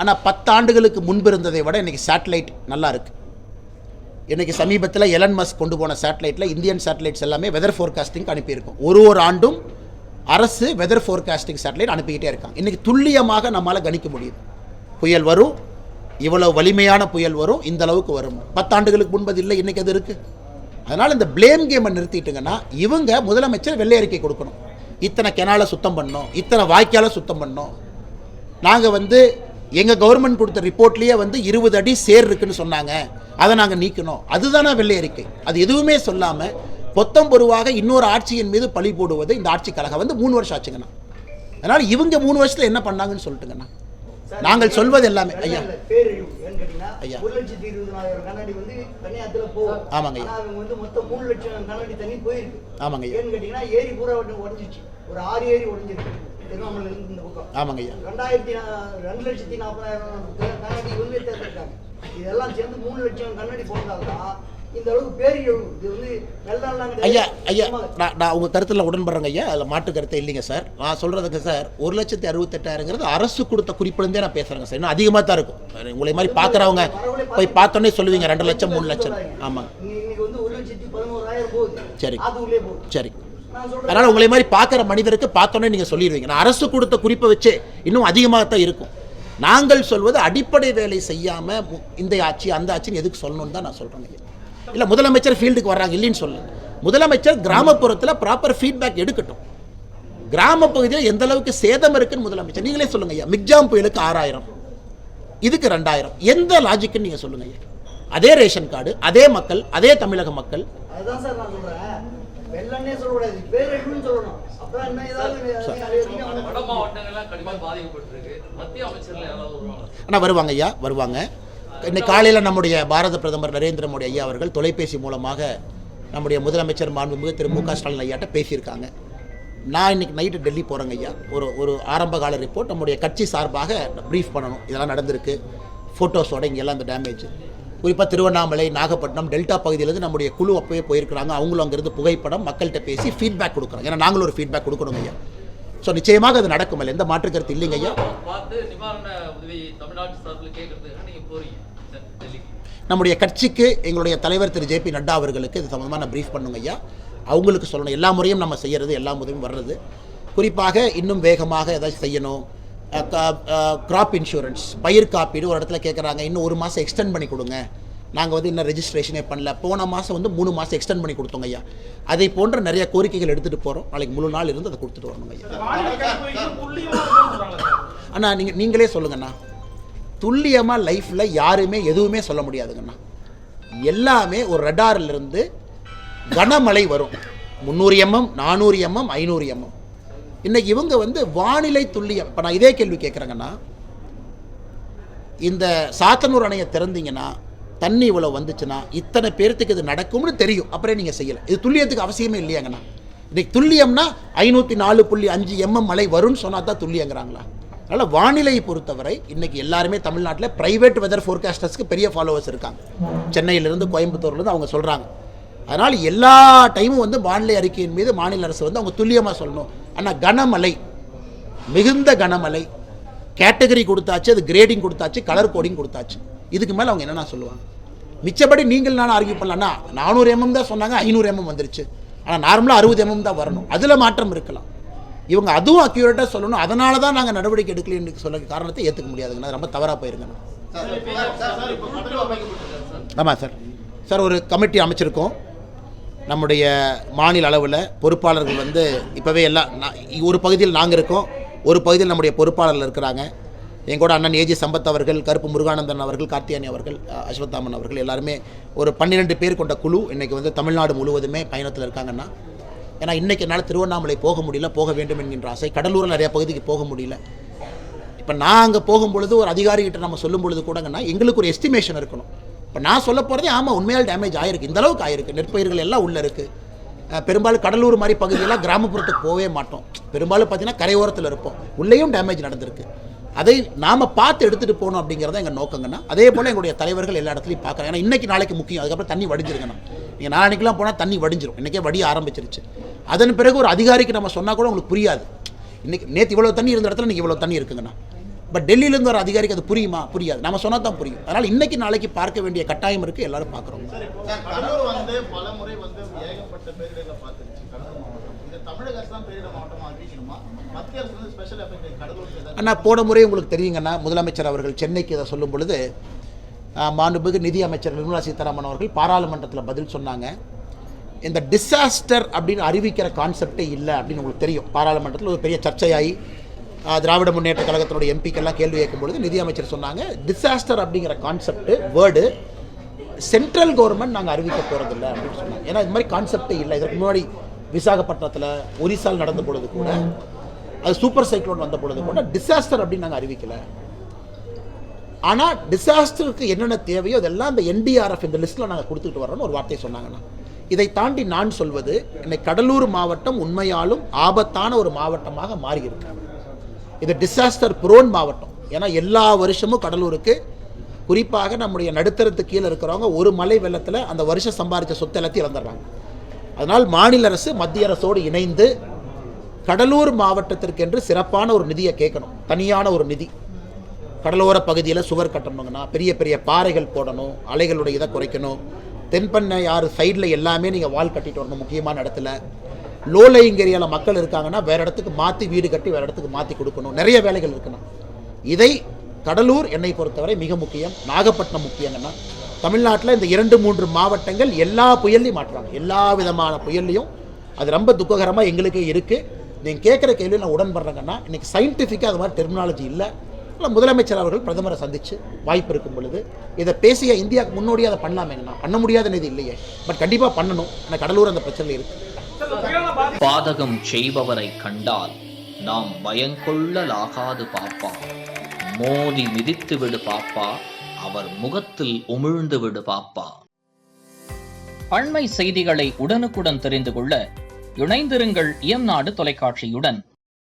ஆனால் 10 ஆண்டுகளுக்கு முன்பு இருந்ததை விட இன்றைக்கி சேட்டலைட் நல்லா இருக்குது. இன்றைக்கி சமீபத்தில் எலன் மஸ்க் கொண்டு போன சேட்டலைட்டில் இந்தியன் சேட்டலைட்ஸ் எல்லாமே வெதர் ஃபோர்காஸ்டிங் அனுப்பியிருக்கோம். ஒரு ஆண்டும் அரசு வெதர் ஃபோர்காஸ்டிங் சேட்டலைட் அனுப்பிக்கிட்டே இருக்காங்க. இன்றைக்கி துல்லியமாக நம்மளால் கணிக்க முடியுது. புயல் வரும், இவ்வளவு வலிமையான புயல் வரும், இந்த அளவுக்கு வரும். 10 ஆண்டுகளுக்கு முன்பது இல்லை, இன்றைக்கி அது இருக்குது. அதனால் இந்த பிளேம் கேமை நிறுத்திட்டுங்கன்னா இவங்க முதலமைச்சர் வெள்ளை அறிக்கை கொடுக்கணும். இத்தனை கெனாலை சுத்தம் பண்ணோம், இத்தனை வாய்க்காலை சுத்தம் பண்ணோம், நாங்கள் எங்கள் கவர்மெண்ட் கொடுத்த ரிப்போர்ட்லேயே 20 அடி சேர் இருக்குன்னு சொன்னாங்க, அதை நாங்கள் நீக்கணும். அதுதானே வெள்ளை அறிக்கை. அது எதுவுமே சொல்லாமல் பொத்தம் பொருவாக இன்னொரு ஆட்சியின் மீது பழி போடுவது இந்த ஆட்சி கழகம் 3 வருஷம் ஆச்சுங்கண்ணா. அதனால் இவங்க 3 வருஷத்தில் என்ன பண்ணாங்கன்னு சொல்லிட்டுங்கண்ணா. நாங்கள் சொல்வது எல்லாமே ஐயா ஐயா ஆமாங்க ஐயா ஆமாங்க ஐயா ஆமாங்க ஐயா 2,40,000 இதெல்லாம் சேர்ந்து 3 லட்சம் கண்ணாடி போட்டால்தான் இந்த அளவுக்கு பேரியல். ஐயா ஐயா நான் உங்கள் கருத்தில் உடன்படுறேங்க ஐயா. அதில் மாட்டு கருத்தை இல்லைங்க சார். நான் சொல்கிறதுக்கு சார் 1,68,000 அரசு கொடுத்த குறிப்பிலேருந்தே நான் பேசுகிறேங்க சார். இன்னும் அதிகமாக தான் இருக்கும். உங்களை மாதிரி பார்க்குறவங்க போய் பார்த்தோன்னே சொல்லுவீங்க 2 லட்சம் 3 லட்சம். ஆமாங்க சரி சரி. அதனால் உங்களை மாதிரி பார்க்குற மனிதருக்கு பார்த்தோன்னே நீங்கள் சொல்லிடுவீங்க. நான் அரசு கொடுத்த குறிப்பை வச்சு இன்னும் அதிகமாக தான் இருக்கும். நாங்கள் சொல்வது அடிப்படை வேலை செய்யாமல் இந்த ஆட்சி அந்த ஆட்சின்னு எதுக்கு சொல்லணும்னு தான் நான் சொல்கிறேங்க. இல்லை முதலமைச்சர் ஃபீல்டுக்கு வர்றாங்க இல்லைன்னு சொல்ல. முதலமைச்சர் கிராமப்புறத்தில் ப்ராப்பர் ஃபீட்பேக் எடுக்கட்டும். கிராம பகுதியில் எந்த அளவுக்கு சேதம் இருக்குன்னு முதலமைச்சர் நீங்களே சொல்லுங்க ஐயா. மிக்ஜாம் புயலுக்கு 6,000, இதுக்கு 2,000, எந்த லாஜிக்குன்னு நீங்கள் சொல்லுங்க ஐயா. அதே ரேஷன் கார்டு, அதே மக்கள், அதே தமிழக மக்கள். ஆனால் வருவாங்க ஐயா, வருவாங்க. இன்னைக்கு காலையில் நம்முடைய பாரத பிரதமர் நரேந்திர மோடி ஐயா அவர்கள் தொலைபேசி மூலமாக நம்முடைய முதலமைச்சர் மாண்புமிகு திரு மு.க. ஸ்டாலின் ஐயாட்ட பேசியிருக்காங்க. நான் இன்னைக்கு நைட்டு டெல்லி போகிறேங்க ஐயா. ஒரு ஆரம்ப கால ரிப்போர்ட் நம்முடைய கட்சி சார்பாக ப்ரீஃப் பண்ணணும். இதெல்லாம் நடந்திருக்கு, ஃபோட்டோஸோட இங்கெல்லாம் அந்த டேமேஜ். குறிப்பாக திருவண்ணாமலை, நாகப்பட்டினம், டெல்டா பகுதியிலேருந்து நம்முடைய குழு அப்பவே போயிருக்கிறாங்க. அவங்களும் அங்கேருந்து புகைப்படம் மக்கள்கிட்ட பேசி ஃபீட்பேக் கொடுக்குறாங்க. ஏன்னா நாங்களும் ஒரு ஃபீட்பேக் கொடுக்கணும் ஐயா. ஸோ நிச்சயமாக அது நடக்கும். இல்லை எந்த மாற்று கருத்து இல்லைங்க ஐயா. நம்முடைய கட்சிக்கு எங்களுடைய தலைவர் திரு ஜே.பி. நட்டா அவர்களுக்கு இது சம்பந்தமாக நான் ப்ரீஃப் பண்ணுங்க ஐயா. அவங்களுக்கு சொல்லணும். எல்லா முறையும் நம்ம செய்கிறது, எல்லா முறையும் வர்றது. குறிப்பாக இன்னும் வேகமாக ஏதாச்சும் செய்யணும். கிராப் இன்சூரன்ஸ், பயிர் காப்பீடு ஒரு இடத்துல கேட்குறாங்க, இன்னும் 1 மாதம் எக்ஸ்டெண்ட் பண்ணி கொடுங்க. நாங்கள் இன்னும் ரெஜிஸ்ட்ரேஷனே பண்ணல. போன மாதம் 3 மாதம் எக்ஸ்டெண்ட் பண்ணி கொடுத்தோங்க ஐயா. அதை போன்ற நிறைய கோரிக்கைகள் எடுத்துகிட்டு போகிறோம். நாளைக்கு முழு நாள் இருந்து அதை கொடுத்துட்டு வரணுங்க ஐயா. அண்ணா நீங்களே சொல்லுங்கண்ணா. துல்லியமாக லைஃப்பில் யாருமே எதுவுமே சொல்ல முடியாதுங்கண்ணா. எல்லாமே ஒரு ரடாரிலிருந்து கனமழை வரும். 300 mm, 400 mm, 500 mm. இன்றைக்கி இவங்க வானிலை துல்லியம். இப்போ நான் இதே கேள்வி கேட்குறேங்கண்ணா. இந்த சாத்தனூர் அணையை திறந்தீங்கன்னா தண்ணி இவ்வளோ வந்துச்சுன்னா இத்தனை பேர்த்துக்கு இது நடக்கும்னு தெரியும், அப்புறம் நீங்கள் செய்யலை. இது துல்லியத்துக்கு அவசியமே இல்லையாங்கண்ணா. இன்றைக்கி துல்லியம்னா 504.5 mm மழை வரும்னு சொன்னால் தான் துல்லியங்கிறாங்களா? அதனால் வானிலையை பொறுத்தவரை இன்றைக்கி எல்லாருமே தமிழ்நாட்டில் ப்ரைவேட் வெதர் ஃபோர்காஸ்டர்ஸ்க்கு பெரிய ஃபாலோவர்ஸ் இருக்காங்க. சென்னையிலேருந்து கோயம்புத்தூர்லேருந்து அவங்க சொல்கிறாங்க. அதனால் எல்லா டைமும் வானிலை அறிக்கையின் மீது மாநில அரசு அவங்க துல்லியமாக சொல்லணும். ஆனால் கனமழை, மிகுந்த கனமழை கேட்டகரி கொடுத்தாச்சு, அது கிரேடிங் கொடுத்தாச்சு, கலர் கோடிங் கொடுத்தாச்சு. இதுக்கு மேலே அவங்க என்னென்ன சொல்லுவாங்க? மிச்சப்படி நீங்கள் நான் ஆர்கியூ பண்ணலான்னா 400 mm தான் சொன்னாங்க, 500 mm வந்துருச்சு. ஆனால் நார்மலாக 60 mm தான் வரணும். அதில் மாற்றம் இருக்கலாம். இவங்க அதுவும் அக்யூரேட்டாக சொல்லணும். அதனால தான் நாங்கள் நடவடிக்கை எடுக்கலன்னு சொல்ல காரணத்தை ஏற்றுக்க முடியாதுங்கண்ணா. ரொம்ப தவறாக போயிருங்கண்ணா. ஆமாம் சார். சார் ஒரு கமிட்டி அமைச்சிருக்கோம். நம்முடைய மாநில அளவில் பொறுப்பாளர்கள் இப்போவே எல்லாம் ஒரு பகுதியில் நாங்கள் இருக்கோம், ஒரு பகுதியில் நம்முடைய பொறுப்பாளர்கள் இருக்கிறாங்க. எங்கூட அண்ணன் ஏஜி சம்பத் அவர்கள், கருப்பு முருகானந்தன் அவர்கள், கார்த்தியானி அவர்கள், அஸ்வத்தாமன் அவர்கள் எல்லாருமே ஒரு 12 பேர் கொண்ட குழு இன்றைக்கி தமிழ்நாடு முழுவதுமே பயணத்தில் இருக்காங்கன்னா. ஏன்னா இன்றைக்கி என்னால் திருவண்ணாமலை போக முடியல, போக வேண்டும் என்கின்ற ஆசை. கடலூரில் நிறையா பகுதிக்கு போக முடியல. இப்போ நான் அங்கே போகும்பொழுது ஒரு அதிகாரிகிட்ட நம்ம சொல்லும் பொழுது கூடங்கன்னா எங்களுக்கு ஒரு எஸ்டிமேஷன் இருக்கணும். இப்போ நான் சொல்ல போகிறதே ஆமாம் உண்மையால் டேமேஜ் ஆகிருக்கு, இந்த அளவுக்கு ஆகிருக்கு. நெற்பயிர்கள் எல்லாம் உள்ளே இருக்குது. பெரும்பாலும் கடலூர் மாதிரி பகுதியெல்லாம் கிராமப்புறத்துக்கு போகவே மாட்டோம். பெரும்பாலும் பார்த்திங்கன்னா கரையோரத்தில் இருப்போம். உள்ளேயும் டேமேஜ் நடந்திருக்கு. அதை நாம் பார்த்து எடுத்துகிட்டு போகணும் அப்படிங்கிறத எங்கள் நோக்கங்கண்ணா. அதே போல் எங்களுடைய தலைவர்கள் எல்லா இடத்துலையும் பார்க்குறேன். ஏன்னா இன்றைக்கி நாளைக்கு முக்கியம். அதுக்கப்புறம் தண்ணி வடிஞ்சிருக்கண்ணா. நீங்கள் நாளைக்கெலாம் போனால் தண்ணி வடிஞ்சிரும். இன்றைக்கே வடிய ஆரம்பிச்சிருச்சு. அதன் பிறகு ஒரு அதிகாரிக்கு நம்ம சொன்னால் கூட உங்களுக்கு புரியாது. இன்றைக்கி நேற்று இவ்வளோ தண்ணி இருந்த இடத்துல இன்றைக்கி இவ்வளோ தண்ணி இருக்குங்கண்ணா. பட் டெல்லியிலேருந்து வர அதிகாரிக்கு அது புரியுமா? புரியாது. நம்ம சொன்னால் தான் புரியும். அதனால் இன்னைக்கு நாளைக்கு பார்க்க வேண்டிய கட்டாயம் இருக்குது. எல்லாரும் பார்க்குறோம். கடலூர் வந்து பல முறை வந்து ஏகப்பட்ட பேரிடர்களை பார்த்துருச்சு. கடலூர் மாவட்டம் இந்த தமிழக அரசு தான் பேரிடர் மாவட்டமாக அறிவிக்கணுமா? மத்திய அரசு வந்து ஸ்பெஷல் எஃபெக்ட் கடலூர். அண்ணா, போன முறை உங்களுக்கு தெரியுங்கன்னா முதலமைச்சர் அவர்கள் சென்னைக்கு இதை சொல்லும் பொழுது மாண்புமிகு நிதி அமைச்சர் நிர்மலா சீதாராமன் அவர்கள் பாராளுமன்றத்தில் பதில் சொன்னாங்க. இந்த டிசாஸ்டர் அப்படின்னு அறிவிக்கிற கான்செப்டே இல்லை அப்படின்னு உங்களுக்கு தெரியும். பாராளுமன்றத்தில் ஒரு பெரிய சர்ச்சையாகி திராவிட முன்னேற்ற கழகத்தினுடைய எம்பிக்கெல்லாம் கேள்வி கேட்கும்பொழுது நிதி அமைச்சர் சொன்னாங்க, டிசாஸ்டர் அப்படிங்கிற கான்செப்ட் வேர்டு சென்ட்ரல் கவர்மெண்ட் நாங்கள் அறிவிக்க போகிறதில்ல அப்படின்னு சொன்னாங்க. ஏன்னா இது மாதிரி கான்செப்டே இல்லை. இதற்கு முன்னாடி விசாகப்பட்டினத்தில் ஒரிசால் நடந்த பொழுது கூட, அது சூப்பர் சைக்ளோன் வந்த பொழுது கூட டிசாஸ்டர் அப்படின்னு நாங்கள் அறிவிக்கலை. ஆனால் டிசாஸ்டருக்கு என்னென்ன தேவையோ அதெல்லாம் அந்த என்டிஆர்எஃப் இந்த லிஸ்ட்டில் நாங்கள் கொடுத்துட்டு வரோன்னு ஒரு வார்த்தையை சொன்னாங்கன்னா, இதை தாண்டி நான் சொல்வது, இன்னைக்கு கடலூர் மாவட்டம் உண்மையாலும் ஆபத்தான ஒரு மாவட்டமாக மாறியிருக்கு. இது டிசாஸ்டர் ப்ரோன் மாவட்டம். ஏன்னா எல்லா வருஷமும் கடலூருக்கு, குறிப்பாக நம்முடைய நடுத்தரத்துக்கு கீழே இருக்கிறவங்க ஒரு மழை வெள்ளத்தில் அந்த வருஷம் சம்பாதிச்ச சொத்து எல்லாத்தையும் இழந்துடுறாங்க. அதனால் மாநில அரசு மத்திய அரசோடு இணைந்து கடலூர் மாவட்டத்திற்கென்று சிறப்பான ஒரு நிதியை கேட்கணும். தனியான ஒரு நிதி. கடலோர பகுதியில் சுவர் கட்டணுங்கன்னா, பெரிய பெரிய பாறைகள் போடணும், அலைகளுடைய இதை குறைக்கணும், தென்பண்ணை யார் சைடில் எல்லாமே நீங்கள் வால் கட்டிட்டு வரணும். முக்கியமான இடத்துல லோ லையிங் ஏரியாவில் மக்கள் இருக்காங்கன்னா வேறு இடத்துக்கு மாற்றி வீடு கட்டி வேறு இடத்துக்கு மாற்றி கொடுக்கணும். நிறைய வேலைகள் இருக்கணும். இதை கடலூர் என்னை பொறுத்தவரை மிக முக்கியம். நாகப்பட்டினம் முக்கியங்கன்னா, தமிழ்நாட்டில் இந்த 2-3 மாவட்டங்கள் எல்லா புயல்லையும் மாற்றுறாங்க. எல்லா விதமான புயல்லையும் அது ரொம்ப துக்ககரமாக எங்களுக்கே இருக்குது. நீங்கள் கேட்குற கேள்வி நான் உடன்படுறேங்கன்னா, இன்றைக்கி சயின்டிஃபிக்காக அது மாதிரி டெர்மினாலஜி இல்லை. முதலமைச்சர் அவர்கள் பிரதமரை சந்தித்து வாய்ப்பு இருக்கும் பொழுது இதை பேசிய இந்தியாவுக்கு முன்னோடியாக அதை பண்ணலாமேங்கண்ணா. பண்ண முடியாத நிதி இல்லையே, பட் கண்டிப்பாக பண்ணணும். ஆனால் கடலூர் அந்த பிரச்சனை இருக்குது. பாதகம் செய்பவரை கண்டால் நாம் பயங்கொள்ளலாகாது பாப்பா, மோதி மிதித்து விடு பாப்பா, அவர் முகத்தில் உமிழ்ந்து விடு பாப்பா. அண்மை செய்திகளை உடனுக்குடன் தெரிந்து கொள்ள இணைந்திருங்கள் இயம்நாடு தொலைக்காட்சியுடன்.